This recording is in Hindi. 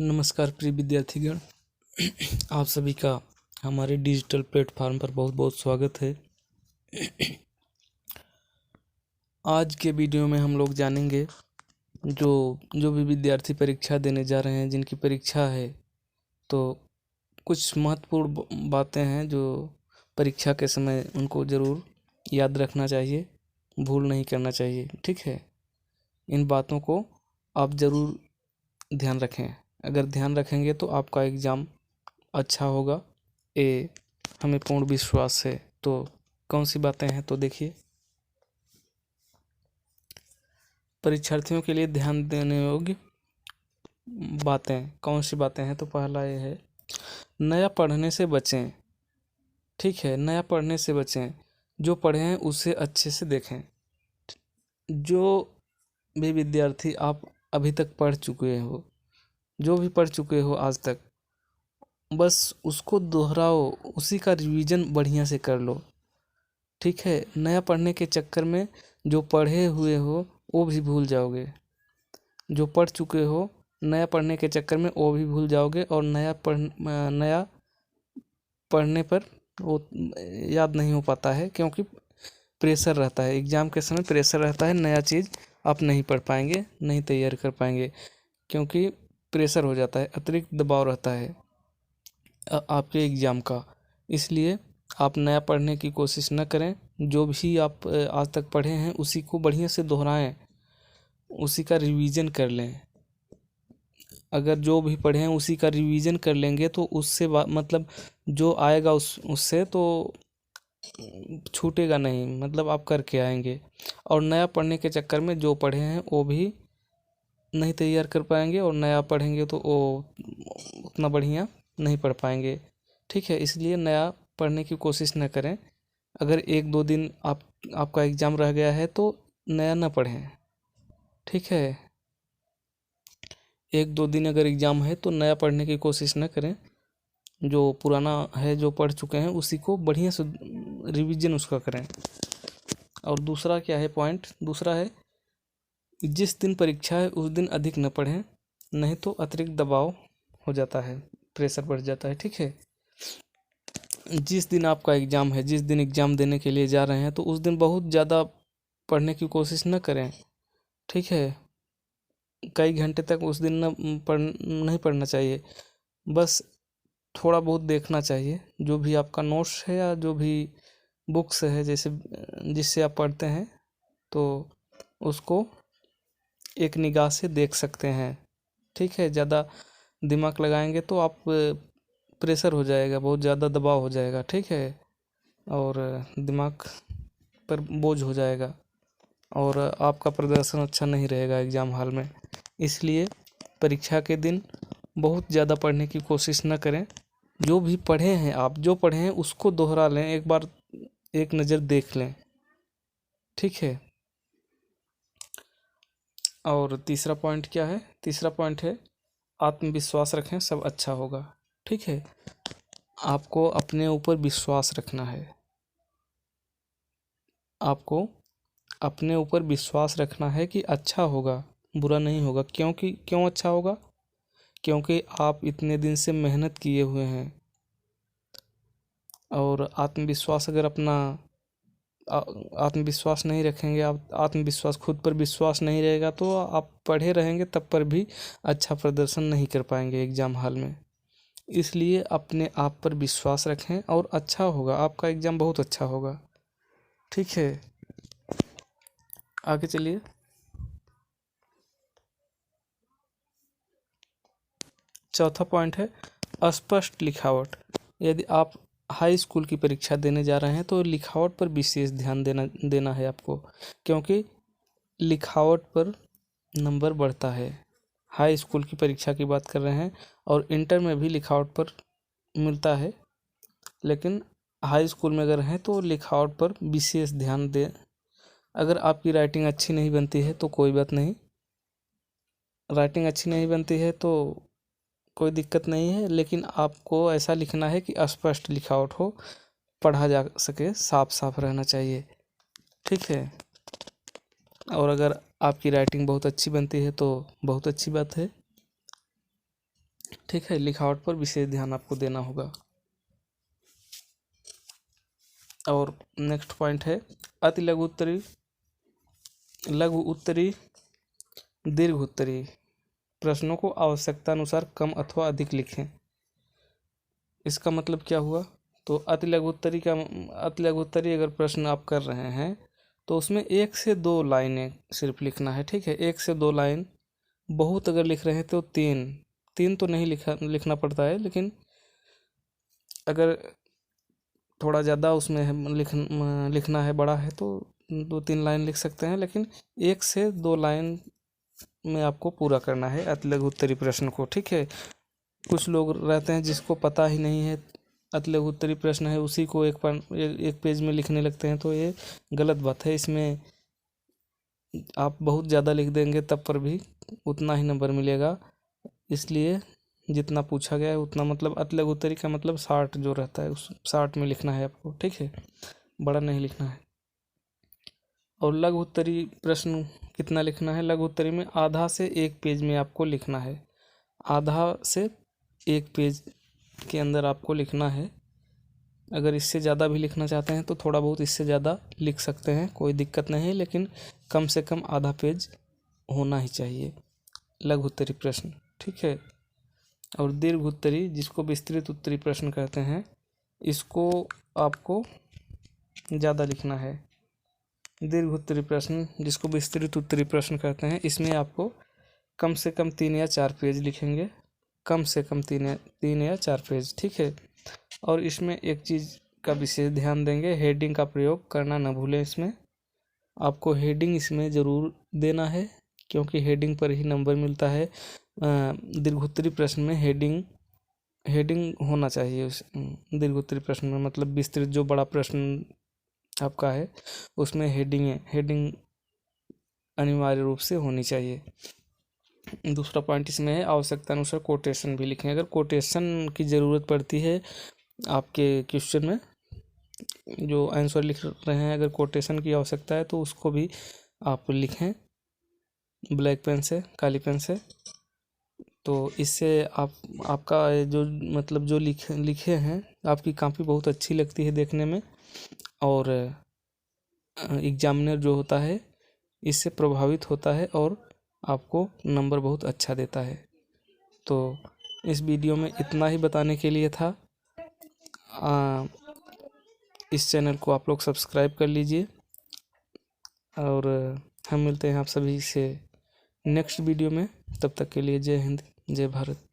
नमस्कार प्रिय विद्यार्थीगण। आप सभी का हमारे डिजिटल प्लेटफॉर्म पर बहुत बहुत स्वागत है। आज के वीडियो में हम लोग जानेंगे जो भी विद्यार्थी परीक्षा देने जा रहे हैं, जिनकी परीक्षा है, तो कुछ महत्वपूर्ण बातें हैं जो परीक्षा के समय उनको ज़रूर याद रखना चाहिए, भूल नहीं करना चाहिए। ठीक है, इन बातों को आप ज़रूर ध्यान रखें। अगर ध्यान रखेंगे तो आपका एग्ज़ाम अच्छा होगा, ये हमें पूर्ण विश्वास है। तो कौन सी बातें हैं, तो देखिए। परीक्षार्थियों के लिए ध्यान देने योग्य बातें कौन सी बातें हैं, तो पहला ये है, नया पढ़ने से बचें। ठीक है, नया पढ़ने से बचें। जो पढ़े हैं उसे अच्छे से देखें। जो भी विद्यार्थी आप अभी तक पढ़ चुके हो, जो भी पढ़ चुके हो आज तक, बस उसको दोहराओ, उसी का रिवीजन बढ़िया से कर लो। ठीक है, नया पढ़ने के चक्कर में जो पढ़े हुए हो वो भी भूल जाओगे। जो पढ़ चुके हो, नया पढ़ने के चक्कर में वो भी भूल जाओगे, और नया पढ़ने पर वो याद नहीं हो पाता है, क्योंकि प्रेशर रहता है। एग्ज़ाम के समय प्रेशर रहता है, नया चीज़ आप नहीं पढ़ पाएंगे, नहीं तैयार कर पाएंगे, क्योंकि प्रेशर हो जाता है, अतिरिक्त दबाव रहता है आपके एग्ज़ाम का। इसलिए आप नया पढ़ने की कोशिश न करें। जो भी आप आज तक पढ़े हैं उसी को बढ़िया से दोहराएं, उसी का रिवीजन कर लें। अगर जो भी पढ़े हैं उसी का रिवीजन कर लेंगे तो उससे मतलब जो आएगा उससे तो छूटेगा नहीं, मतलब आप करके आएंगे। और नया पढ़ने के चक्कर में जो पढ़े हैं वो भी नहीं तैयार कर पाएंगे, और नया पढ़ेंगे तो वो उतना बढ़िया नहीं पढ़ पाएंगे। ठीक है, इसलिए नया पढ़ने की कोशिश न करें। अगर एक दो दिन आपका एग्ज़ाम रह गया है तो नया ना पढ़ें। ठीक है, एक दो दिन अगर एग्ज़ाम है तो नया पढ़ने की कोशिश न करें। जो पुराना है, जो पढ़ चुके हैं, उसी को बढ़िया से रिवीजन उसका करें। और दूसरा क्या है पॉइंट, दूसरा है, जिस दिन परीक्षा है उस दिन अधिक न पढ़ें, नहीं तो अतिरिक्त दबाव हो जाता है, प्रेशर बढ़ जाता है। ठीक है, जिस दिन आपका एग्ज़ाम है, जिस दिन एग्ज़ाम देने के लिए जा रहे हैं, तो उस दिन बहुत ज़्यादा पढ़ने की कोशिश न करें। ठीक है, कई घंटे तक उस दिन नहीं पढ़ना चाहिए, बस थोड़ा बहुत देखना चाहिए। जो भी आपका नोट्स है या जो भी बुक्स है, जैसे जिससे आप पढ़ते हैं, तो उसको एक निगाह से देख सकते हैं। ठीक है, ज़्यादा दिमाग लगाएंगे तो आप प्रेशर हो जाएगा, बहुत ज़्यादा दबाव हो जाएगा। ठीक है, और दिमाग पर बोझ हो जाएगा, और आपका प्रदर्शन अच्छा नहीं रहेगा एग्ज़ाम हॉल में। इसलिए परीक्षा के दिन बहुत ज़्यादा पढ़ने की कोशिश न करें। जो भी पढ़े हैं, आप जो पढ़े हैं उसको दोहरा लें, एक बार एक नज़र देख लें। ठीक है, और तीसरा पॉइंट क्या है, तीसरा पॉइंट है, आत्मविश्वास रखें, सब अच्छा होगा। ठीक है, आपको अपने ऊपर विश्वास रखना है। आपको अपने ऊपर विश्वास रखना है कि अच्छा होगा, बुरा नहीं होगा। क्यों अच्छा होगा? क्योंकि आप इतने दिन से मेहनत किए हुए हैं। और आत्मविश्वास अगर अपना आत्मविश्वास नहीं रखेंगे, आप आत्मविश्वास, खुद पर विश्वास नहीं रहेगा, तो आप पढ़े रहेंगे तब पर भी अच्छा प्रदर्शन नहीं कर पाएंगे एग्ज़ाम हॉल में। इसलिए अपने आप पर विश्वास रखें और अच्छा होगा, आपका एग्ज़ाम बहुत अच्छा होगा। ठीक है, आगे चलिए। चौथा पॉइंट है, अस्पष्ट लिखावट। यदि आप हाई स्कूल की परीक्षा देने जा रहे हैं तो लिखावट पर विशेष ध्यान देना है आपको, क्योंकि लिखावट पर नंबर बढ़ता है। हाई स्कूल की परीक्षा की बात कर रहे हैं, और इंटर में भी लिखावट पर मिलता है, लेकिन हाई स्कूल में अगर हैं तो लिखावट पर विशेष ध्यान दें। अगर आपकी राइटिंग अच्छी नहीं बनती है तो कोई बात नहीं, राइटिंग अच्छी नहीं बनती है तो कोई दिक्कत नहीं है, लेकिन आपको ऐसा लिखना है कि स्पष्ट लिखावट हो, पढ़ा जा सके, साफ साफ रहना चाहिए। ठीक है, और अगर आपकी राइटिंग बहुत अच्छी बनती है तो बहुत अच्छी बात है। ठीक है, लिखावट पर विशेष ध्यान आपको देना होगा। और नेक्स्ट पॉइंट है अति लघु उत्तरी, लघु उत्तरी, दीर्घ उत्तरी प्रश्नों को आवश्यकता अनुसार कम अथवा अधिक लिखें। इसका मतलब क्या हुआ? तो अति लघु उत्तरी अगर प्रश्न आप कर रहे हैं तो उसमें 1 से 2 लाइनें सिर्फ लिखना है। ठीक है, 1 से 2 लाइन। बहुत अगर लिख रहे हैं तो 3 तो नहीं लिखना पड़ता है, लेकिन अगर थोड़ा ज़्यादा उसमें है लिखना है, बड़ा है, तो 2-3 लाइन लिख सकते हैं, लेकिन 1 से 2 लाइन में आपको पूरा करना है अति लघु उत्तरी प्रश्न को। ठीक है, कुछ लोग रहते हैं जिसको पता ही नहीं है अति लघु उत्तरी प्रश्न है, उसी को एक पेज में लिखने लगते हैं, तो ये गलत बात है। इसमें आप बहुत ज़्यादा लिख देंगे तब पर भी उतना ही नंबर मिलेगा। इसलिए जितना पूछा गया है उतना, मतलब अति लघु उत्तरी का मतलब 60 जो रहता है उस 60 में लिखना है आपको। ठीक है, बड़ा नहीं लिखना है। और लघु उत्तरी प्रश्न कितना लिखना है? लघु उत्तरी में आधा से 1 पेज में आपको लिखना है। आधा से 1 पेज के अंदर आपको लिखना है। अगर इससे ज़्यादा भी लिखना चाहते हैं तो थोड़ा बहुत इससे ज़्यादा लिख सकते हैं, कोई दिक्कत नहीं है, लेकिन कम से कम आधा पेज होना ही चाहिए लघु उत्तरी प्रश्न। ठीक है, और दीर्घ उत्तरी, जिसको विस्तृत उत्तरी प्रश्न कहते हैं, इसको आपको ज़्यादा लिखना है। दीर्घ उत्तरी प्रश्न, जिसको विस्तृत उत्तरी प्रश्न कहते हैं, इसमें आपको कम से कम 3 या 4 पेज लिखेंगे, कम से कम 3 या 4 पेज। ठीक है, और इसमें एक चीज़ का विशेष ध्यान देंगे, हेडिंग का प्रयोग करना न भूलें। इसमें आपको हेडिंग इसमें ज़रूर देना है, क्योंकि हेडिंग पर ही नंबर मिलता है। दीर्घोत्तरी प्रश्न में हेडिंग होना चाहिए उस दीर्घोत्तरी प्रश्न में, मतलब विस्तृत जो बड़ा प्रश्न आपका है उसमें हेडिंग अनिवार्य रूप से होनी चाहिए। दूसरा पॉइंट इसमें है आवश्यकता अनुसार कोटेशन भी लिखें। अगर कोटेशन की ज़रूरत पड़ती है आपके क्वेश्चन में, जो आंसर लिख रहे हैं, अगर कोटेशन की आवश्यकता है तो उसको भी आप लिखें ब्लैक पेन से, काली पेन से। तो इससे आपका जो मतलब जो लिखे हैं, आपकी कॉपी बहुत अच्छी लगती है देखने में, और एग्जामिनर जो होता है इससे प्रभावित होता है और आपको नंबर बहुत अच्छा देता है। तो इस वीडियो में इतना ही बताने के लिए था। इस चैनल को आप लोग सब्सक्राइब कर लीजिए, और हम मिलते हैं आप सभी से नेक्स्ट वीडियो में। तब तक के लिए जय हिंद, जय भारत।